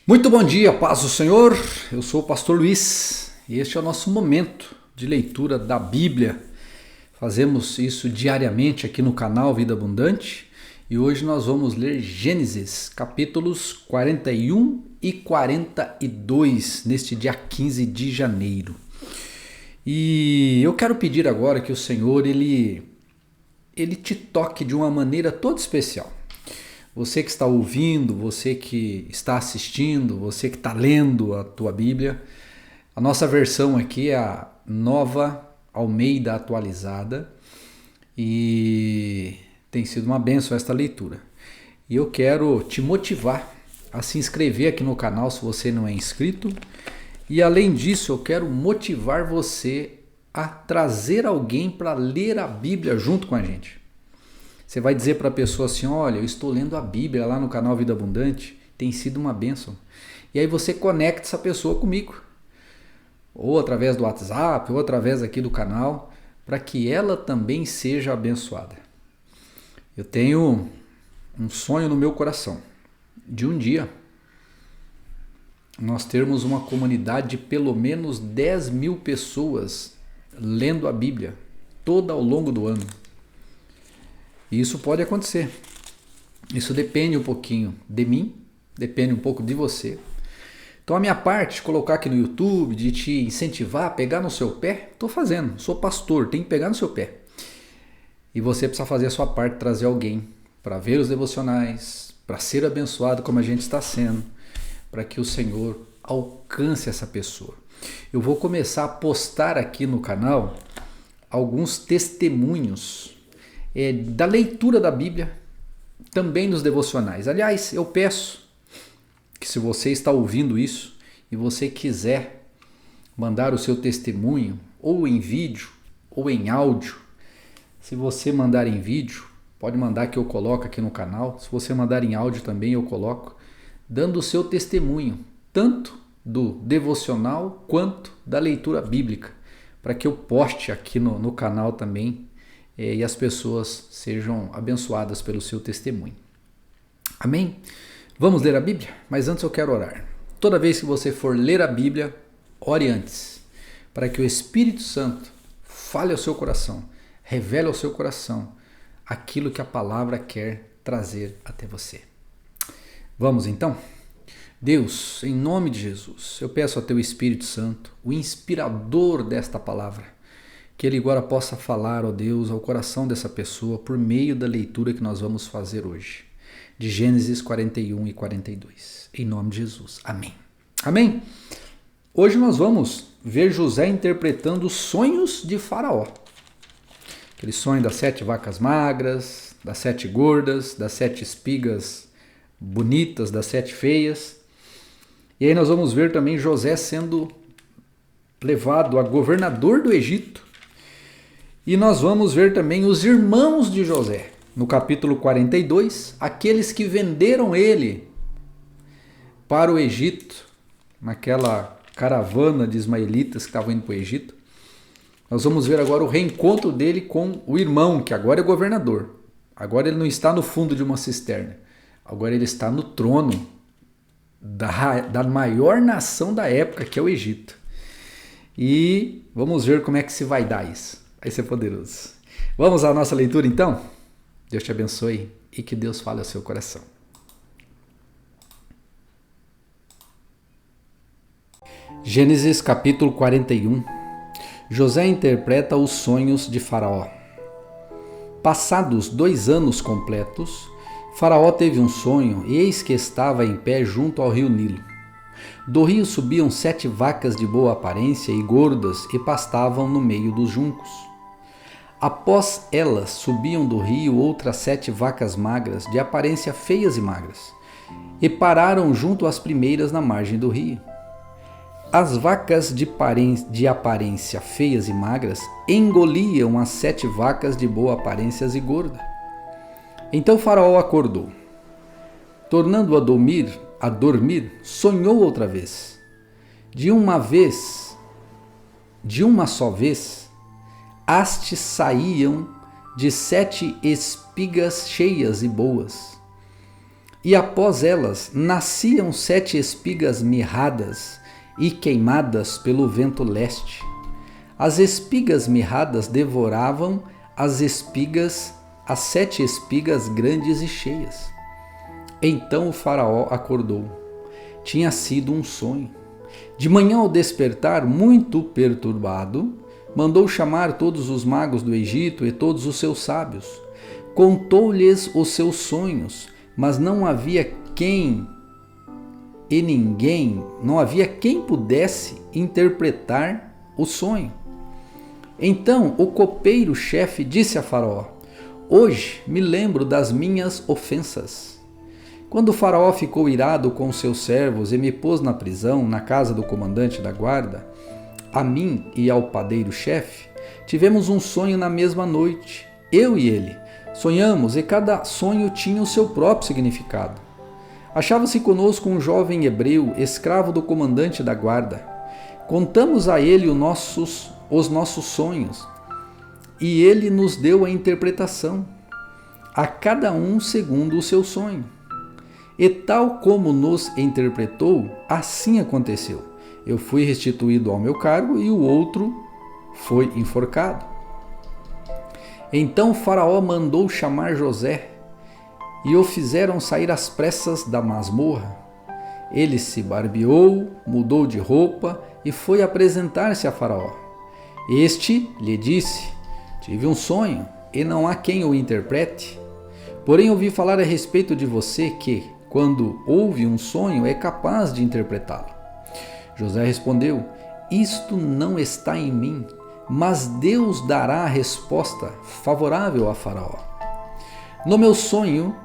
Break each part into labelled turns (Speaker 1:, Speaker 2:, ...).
Speaker 1: Muito bom dia, paz do Senhor. Eu sou o pastor Luiz e este é o nosso momento de leitura da Bíblia. Fazemos isso diariamente aqui no canal Vida Abundante e hoje nós vamos ler Gênesis, capítulos 41 e 42, neste dia 15 de janeiro. E eu quero pedir agora que o Senhor ele te toque de uma maneira toda especial. Você que está ouvindo, você que está assistindo, você que está lendo a tua Bíblia, a nossa versão aqui é a Nova Almeida Atualizada e tem sido uma bênção esta leitura. E eu quero te motivar a se inscrever aqui no canal se você não é inscrito. E além disso, eu quero motivar você a trazer alguém para ler a Bíblia junto com a gente. Você vai dizer para a pessoa assim, olha, eu estou lendo a Bíblia lá no canal Vida Abundante, tem sido uma bênção. E aí você conecta essa pessoa comigo, ou através do WhatsApp, ou através aqui do canal, para que ela também seja abençoada. Eu tenho um sonho no meu coração, de um dia nós termos uma comunidade de pelo menos 10 mil pessoas lendo a Bíblia, toda ao longo do ano. E isso pode acontecer. Isso depende um pouquinho de mim, depende um pouco de você. Então a minha parte, de colocar aqui no YouTube, de te incentivar, pegar no seu pé, estou fazendo. Sou pastor, tem que pegar no seu pé. E você precisa fazer a sua parte, trazer alguém para ver os devocionais, para ser abençoado como a gente está sendo, para que o Senhor alcance essa pessoa. Eu vou começar a postar aqui no canal alguns testemunhos da leitura da Bíblia, também dos devocionais. Aliás, eu peço que se você está ouvindo isso e você quiser mandar o seu testemunho, ou em vídeo, ou em áudio, se você mandar em vídeo, pode mandar que eu coloco aqui no canal, se você mandar em áudio também eu coloco, dando o seu testemunho, tanto do devocional quanto da leitura bíblica, para que eu poste aqui no canal também e as pessoas sejam abençoadas pelo seu testemunho. Amém? Vamos ler a Bíblia? Mas antes eu quero orar. Toda vez que você for ler a Bíblia, ore antes, para que o Espírito Santo fale ao seu coração, revele ao seu coração aquilo que a palavra quer trazer até você. Vamos então? Deus, em nome de Jesus, eu peço ao teu Espírito Santo, o inspirador desta palavra, que ele agora possa falar, ó Deus, ao coração dessa pessoa por meio da leitura que nós vamos fazer hoje, de Gênesis 41 e 42. Em nome de Jesus. Amém. Amém? Hoje nós vamos ver José interpretando os sonhos de Faraó. Aquele sonho das 7 vacas magras, das 7 gordas, das 7 espigas bonitas, das 7 feias. E aí nós vamos ver também José sendo levado a governador do Egito. E nós vamos ver também os irmãos de José, no capítulo 42, aqueles que venderam ele para o Egito, naquela caravana de ismaelitas que estavam indo para o Egito. Nós vamos ver agora o reencontro dele com o irmão, que agora é governador. Agora ele não está no fundo de uma cisterna, agora ele está no trono da maior nação da época, que é o Egito. E vamos ver como é que se vai dar isso. Vai ser poderoso. Vamos à nossa leitura então? Deus te abençoe e que Deus fale ao seu coração. Gênesis capítulo 41. José interpreta os sonhos de Faraó. Passados 2 anos completos, Faraó teve um sonho e eis que estava em pé junto ao rio Nilo. Do rio subiam 7 vacas de boa aparência e gordas e pastavam no meio dos juncos. Após elas subiam do rio outras 7 vacas magras, de aparência feias e magras, e pararam junto às primeiras na margem do rio. As vacas de aparência feias e magras engoliam as 7 vacas de boa aparência e gorda. Então Faraó acordou. Tornando a dormir, sonhou outra vez. De uma só vez, hastes saíam de 7 espigas cheias e boas. E após elas nasciam 7 espigas mirradas e queimadas pelo vento leste. As espigas mirradas devoravam as 7 espigas grandes e cheias. Então o faraó acordou. Tinha sido um sonho. De manhã, ao despertar, muito perturbado, mandou chamar todos os magos do Egito e todos os seus sábios. Contou-lhes os seus sonhos, mas não havia quem pudesse interpretar o sonho. Então o copeiro-chefe disse a Faraó: hoje me lembro das minhas ofensas. Quando o Faraó ficou irado com seus servos e me pôs na prisão, na casa do comandante da guarda, a mim e ao padeiro-chefe, tivemos um sonho na mesma noite, eu e ele. Sonhamos e cada sonho tinha o seu próprio significado. Achava-se conosco um jovem hebreu, escravo do comandante da guarda. Contamos a ele os nossos sonhos e ele nos deu a interpretação, a cada um segundo o seu sonho. E tal como nos interpretou, assim aconteceu. Eu fui restituído ao meu cargo e o outro foi enforcado. Então o faraó mandou chamar José e o fizeram sair às pressas da masmorra. Ele se barbeou, mudou de roupa e foi apresentar-se a Faraó. Este lhe disse: tive um sonho e não há quem o interprete. Porém ouvi falar a respeito de você que, quando ouve um sonho, é capaz de interpretá-lo. José respondeu: isto não está em mim, mas Deus dará a resposta favorável a Faraó. No meu sonho,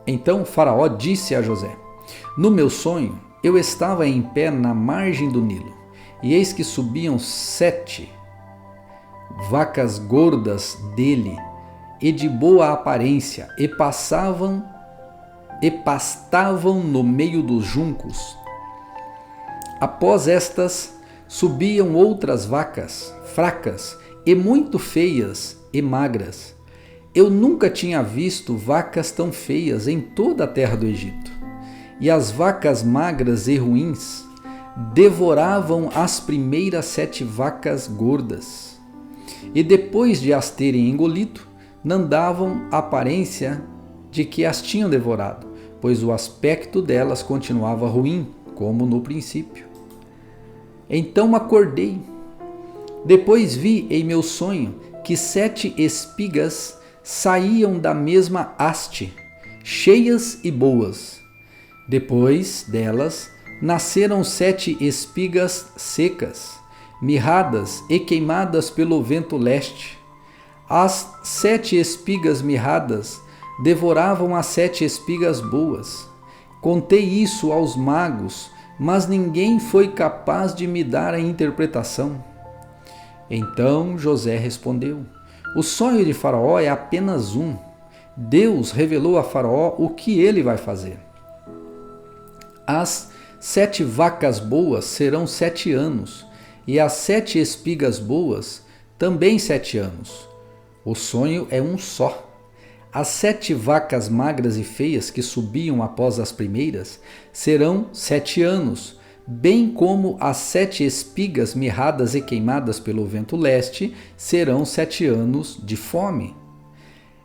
Speaker 1: então Faraó disse a José: no meu sonho, eu estava em pé na margem do Nilo, e eis que subiam 7 vacas gordas dele, e de boa aparência, e pastavam no meio dos juncos. Após estas, subiam outras vacas, fracas e muito feias e magras. Eu nunca tinha visto vacas tão feias em toda a terra do Egito. E as vacas magras e ruins devoravam as primeiras 7 vacas gordas. E depois de as terem engolido, não davam aparência de que as tinham devorado, pois o aspecto delas continuava ruim, como no princípio. Então acordei. Depois vi em meu sonho que 7 espigas saíam da mesma haste, cheias e boas. Depois delas nasceram 7 espigas secas, mirradas e queimadas pelo vento leste. As 7 espigas mirradas devoravam as 7 espigas boas. Contei isso aos magos, mas ninguém foi capaz de me dar a interpretação. Então José respondeu: o sonho de Faraó é apenas um. Deus revelou a Faraó o que ele vai fazer. As 7 vacas boas serão 7 anos, e as 7 espigas boas também 7 anos. O sonho é um só. As 7 vacas magras e feias que subiam após as primeiras serão 7 anos, bem como as 7 espigas mirradas e queimadas pelo vento leste serão 7 anos de fome.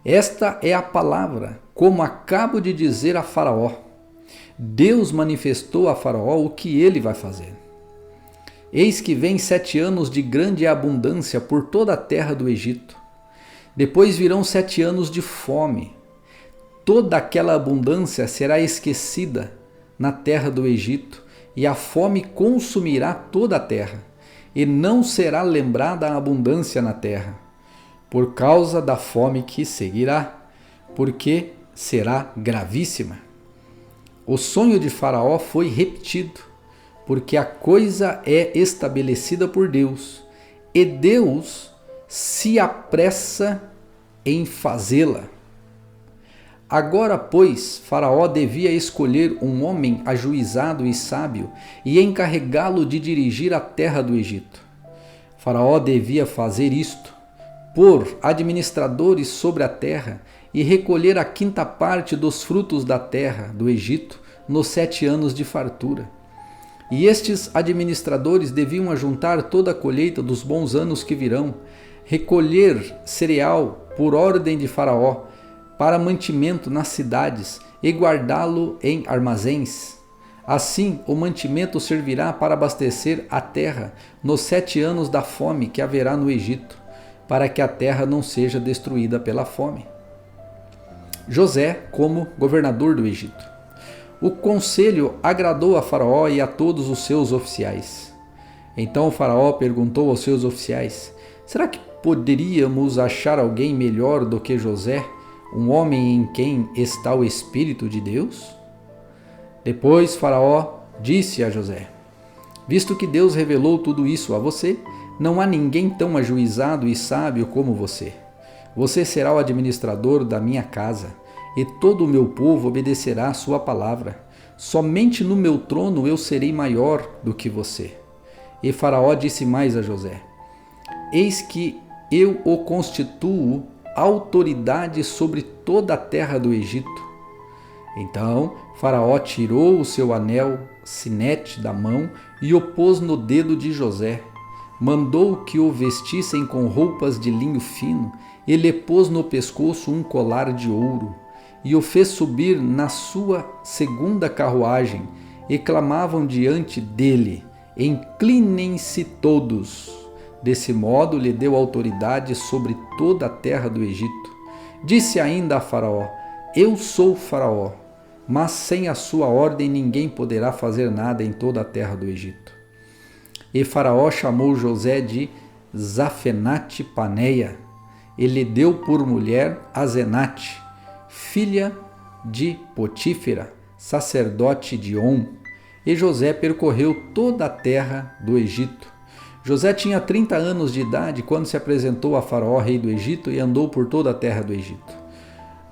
Speaker 1: Esta é a palavra, como acabo de dizer a Faraó. Deus manifestou a Faraó o que ele vai fazer. Eis que vem 7 anos de grande abundância por toda a terra do Egito. Depois virão 7 anos de fome. Toda aquela abundância será esquecida na terra do Egito, e a fome consumirá toda a terra, e não será lembrada a abundância na terra, por causa da fome que seguirá, porque será gravíssima. O sonho de Faraó foi repetido, porque a coisa é estabelecida por Deus, e Deus se apressa em fazê-la. Agora, pois, Faraó devia escolher um homem ajuizado e sábio e encarregá-lo de dirigir a terra do Egito. Faraó devia fazer isto, pôr administradores sobre a terra e recolher a quinta parte dos frutos da terra do Egito nos 7 anos de fartura. E estes administradores deviam ajuntar toda a colheita dos bons anos que virão, recolher cereal por ordem de Faraó, para mantimento nas cidades e guardá-lo em armazéns. Assim, o mantimento servirá para abastecer a terra nos 7 anos da fome que haverá no Egito, para que a terra não seja destruída pela fome. José como governador do Egito. O conselho agradou a Faraó e a todos os seus oficiais. Então o Faraó perguntou aos seus oficiais: será que poderíamos achar alguém melhor do que José, um homem em quem está o Espírito de Deus? Depois Faraó disse a José: visto que Deus revelou tudo isso a você, não há ninguém tão ajuizado e sábio como você. Você será o administrador da minha casa, e todo o meu povo obedecerá à sua palavra. Somente no meu trono eu serei maior do que você. E Faraó disse mais a José: eis que eu o constituo autoridade sobre toda a terra do Egito. Então Faraó tirou o seu anel sinete da mão e o pôs no dedo de José. Mandou que o vestissem com roupas de linho fino e lhe pôs no pescoço um colar de ouro. E o fez subir na sua segunda carruagem, e clamavam diante dele: inclinem-se todos. Desse modo lhe deu autoridade sobre toda a terra do Egito. Disse ainda a Faraó: eu sou Faraó, mas sem a sua ordem ninguém poderá fazer nada em toda a terra do Egito. E Faraó chamou José de Zafenate Paneia, e lhe deu por mulher Asenate, filha de Potífera, sacerdote de On. E José percorreu toda a terra do Egito. José tinha 30 anos de idade quando se apresentou a Faraó, rei do Egito, e andou por toda a terra do Egito.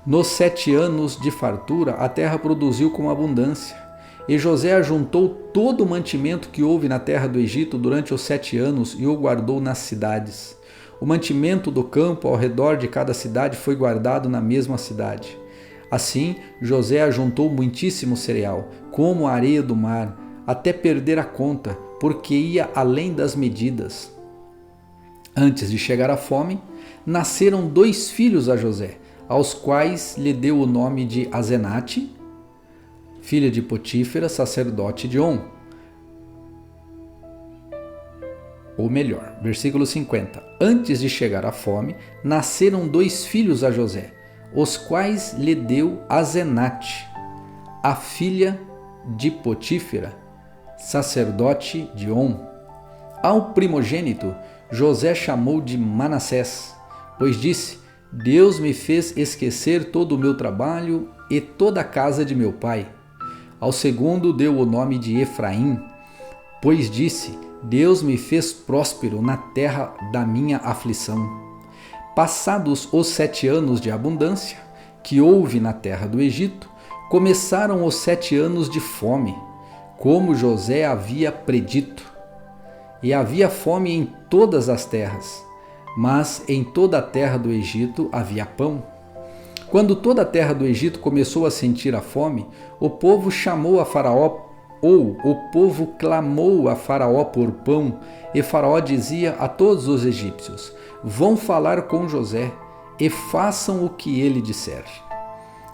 Speaker 1: Nos 7 anos de fartura, a terra produziu com abundância. E José ajuntou todo o mantimento que houve na terra do Egito durante os 7 anos e o guardou nas cidades. O mantimento do campo ao redor de cada cidade foi guardado na mesma cidade. Assim, José ajuntou muitíssimo cereal, como a areia do mar, até perder a conta, porque ia além das medidas. Antes de chegar a fome, nasceram 2 filhos a José, aos quais lhe deu o nome de Asenate, filha de Potífera, sacerdote de On. Ou melhor, versículo 50. Antes de chegar a fome, nasceram 2 filhos a José, os quais lhe deu Asenate, a filha de Potífera, sacerdote de On. Ao primogênito, José chamou de Manassés, pois disse: Deus me fez esquecer todo o meu trabalho e toda a casa de meu pai. Ao segundo deu o nome de Efraim, pois disse: Deus me fez próspero na terra da minha aflição. Passados os 7 anos de abundância que houve na terra do Egito, começaram os 7 anos de fome, como José havia predito. E havia fome em todas as terras, mas em toda a terra do Egito havia pão. Quando toda a terra do Egito começou a sentir a fome, o povo chamou a Faraó, ou o povo clamou a Faraó por pão, e Faraó dizia a todos os egípcios: vão falar com José, e façam o que ele disser.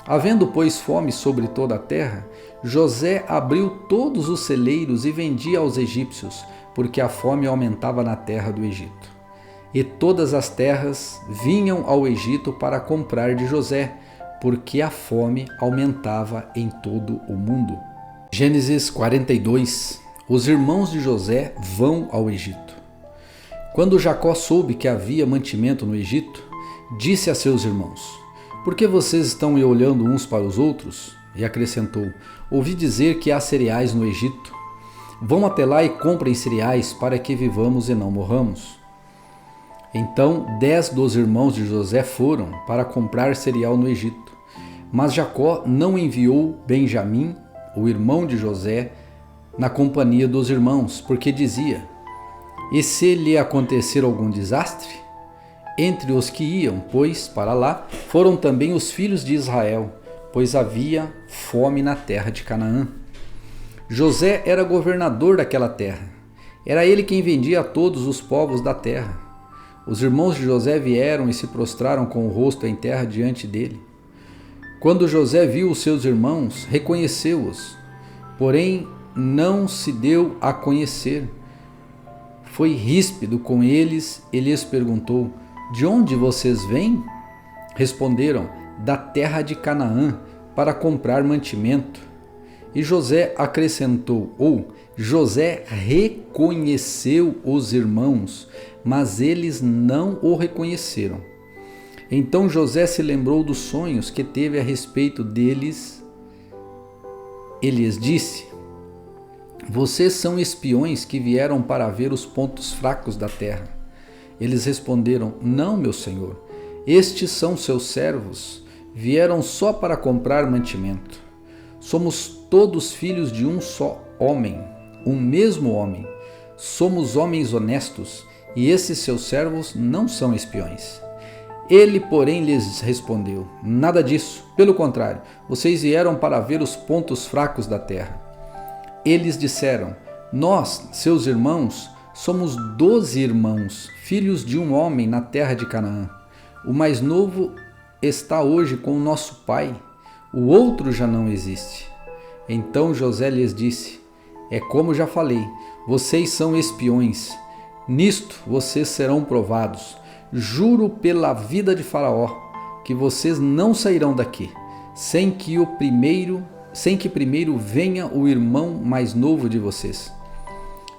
Speaker 1: Havendo, pois, fome sobre toda a terra, José abriu todos os celeiros e vendia aos egípcios, porque a fome aumentava na terra do Egito. E todas as terras vinham ao Egito para comprar de José, porque a fome aumentava em todo o mundo. Gênesis 42. Os irmãos de José vão ao Egito. Quando Jacó soube que havia mantimento no Egito, disse a seus irmãos: por que vocês estão olhando uns para os outros? E acrescentou: ouvi dizer que há cereais no Egito. Vão até lá e comprem cereais para que vivamos e não morramos. Então 10 dos irmãos de José foram para comprar cereal no Egito. Mas Jacó não enviou Benjamim, o irmão de José, na companhia dos irmãos, porque dizia: e se lhe acontecer algum desastre? Entre os que iam, pois, para lá, foram também os filhos de Israel, pois havia fome na terra de Canaã. José era governador daquela terra. Era ele quem vendia a todos os povos da terra. Os irmãos de José vieram e se prostraram com o rosto em terra diante dele. Quando José viu os seus irmãos, reconheceu-os, porém não se deu a conhecer. Foi ríspido com eles e lhes perguntou: de onde vocês vêm? Responderam: da terra de Canaã, para comprar mantimento. E José acrescentou, José reconheceu os irmãos, mas eles não o reconheceram. Então José se lembrou dos sonhos que teve a respeito deles e lhes disse: vocês são espiões que vieram para ver os pontos fracos da terra. Eles responderam: não, meu senhor, estes são seus servos, vieram só para comprar mantimento. Somos todos filhos de um só homem, um mesmo homem. Somos homens honestos, e esses seus servos não são espiões. Ele, porém, lhes respondeu: nada disso, pelo contrário, vocês vieram para ver os pontos fracos da terra. Eles disseram: nós, seus irmãos, somos 12 irmãos, filhos de um homem na terra de Canaã. O mais novo está hoje com o nosso pai, o outro já não existe. Então José lhes disse: é como já falei, vocês são espiões. Nisto vocês serão provados. Juro pela vida de Faraó que vocês não sairão daqui, sem que primeiro venha o irmão mais novo de vocês.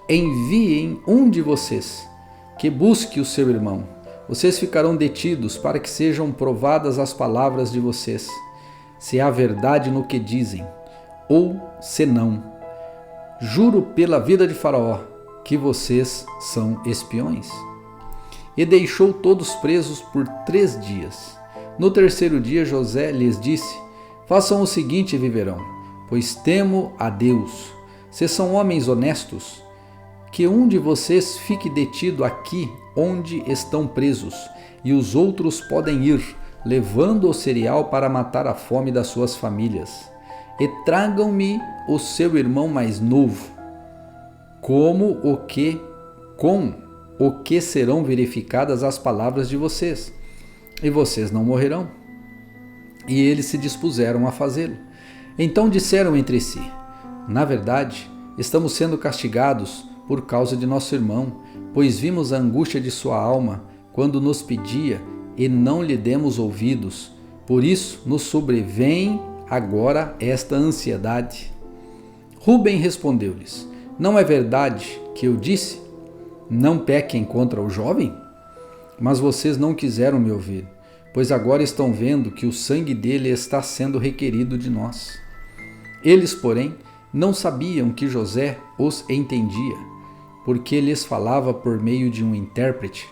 Speaker 1: Enviem um de vocês que busque o seu irmão. Vocês ficarão detidos para que sejam provadas as palavras de vocês, se há verdade no que dizem, ou se não. Juro pela vida de Faraó que vocês são espiões. E deixou todos presos por 3 dias. No terceiro dia José lhes disse: façam o seguinte e viverão, pois temo a Deus. Se são homens honestos, que um de vocês fique detido aqui onde estão presos, e os outros podem ir, levando o cereal para matar a fome das suas famílias. E tragam-me o seu irmão mais novo, com o que serão verificadas as palavras de vocês, e vocês não morrerão. E eles se dispuseram a fazê-lo. Então disseram entre si: na verdade, estamos sendo castigados por causa de nosso irmão, pois vimos a angústia de sua alma quando nos pedia e não lhe demos ouvidos. Por isso nos sobrevém agora esta ansiedade. Rúben respondeu-lhes: não é verdade que eu disse: não pequem contra o jovem? Mas vocês não quiseram me ouvir, pois agora estão vendo que o sangue dele está sendo requerido de nós. Eles, porém, não sabiam que José os entendia, porque lhes falava por meio de um intérprete.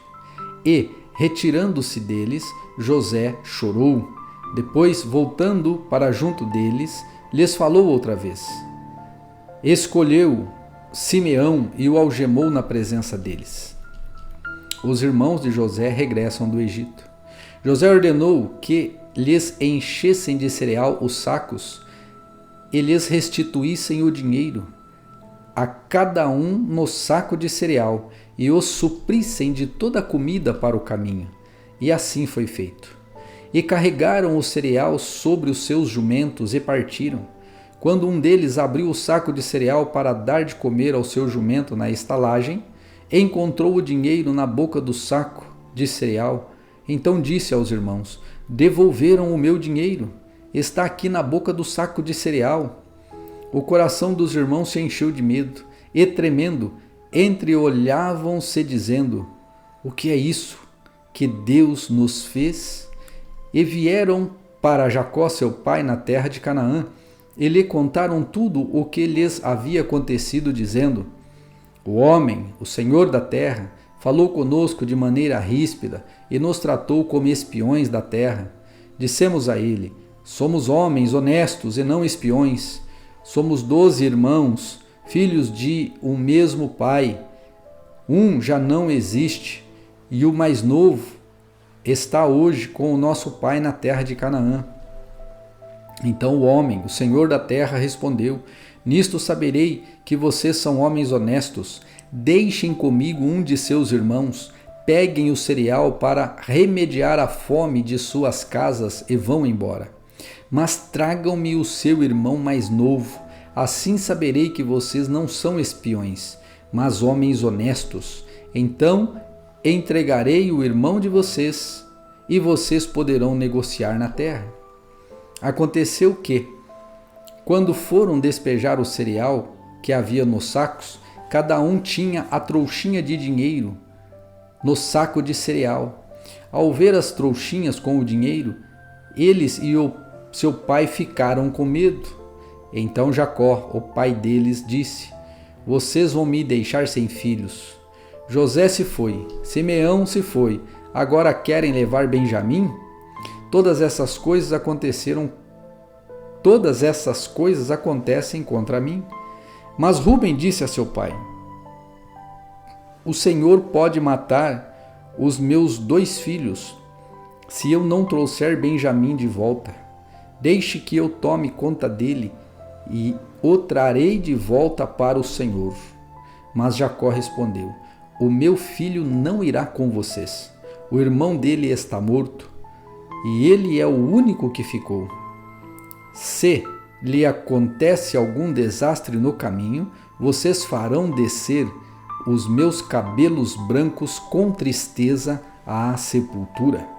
Speaker 1: E, retirando-se deles, José chorou. Depois, voltando para junto deles, lhes falou outra vez. Escolheu Simeão e o algemou na presença deles. Os irmãos de José regressam do Egito. José ordenou que lhes enchessem de cereal os sacos e lhes restituíssem o dinheiro, a cada um no saco de cereal, e os suprissem de toda a comida para o caminho. E assim foi feito. E carregaram o cereal sobre os seus jumentos e partiram. Quando um deles abriu o saco de cereal para dar de comer ao seu jumento na estalagem, encontrou o dinheiro na boca do saco de cereal. Então disse aos irmãos: devolveram o meu dinheiro, está aqui na boca do saco de cereal. O coração dos irmãos se encheu de medo, e tremendo, entreolhavam-se dizendo: o que é isso que Deus nos fez? E vieram para Jacó seu pai na terra de Canaã, e lhe contaram tudo o que lhes havia acontecido, dizendo: o homem, o Senhor da terra, falou conosco de maneira ríspida e nos tratou como espiões da terra. Dissemos a ele: somos homens honestos e não espiões. Somos 12 irmãos, filhos de um mesmo pai. Um já não existe, e o mais novo está hoje com o nosso pai na terra de Canaã. Então o homem, o senhor da terra, respondeu: nisto saberei que vocês são homens honestos. Deixem comigo um de seus irmãos, peguem o cereal para remediar a fome de suas casas e vão embora. Mas tragam-me o seu irmão mais novo, assim saberei que vocês não são espiões, mas homens honestos. Então entregarei o irmão de vocês e vocês poderão negociar na terra. Aconteceu que, quando foram despejar o cereal que havia nos sacos, cada um tinha a trouxinha de dinheiro no saco de cereal. Ao ver as trouxinhas com o dinheiro, eles e o seu pai ficaram com medo. Então Jacó, o pai deles, disse: vocês vão me deixar sem filhos. José se foi, Simeão se foi, agora querem levar Benjamim? Todas essas coisas acontecem contra mim. Mas Rúben disse a seu pai: o Senhor pode matar os meus 2 filhos, se eu não trouxer Benjamim de volta. Deixe que eu tome conta dele e o trarei de volta para o Senhor. Mas Jacó respondeu: o meu filho não irá com vocês. O irmão dele está morto, e ele é o único que ficou. Se lhe acontece algum desastre no caminho, vocês farão descer os meus cabelos brancos com tristeza à sepultura.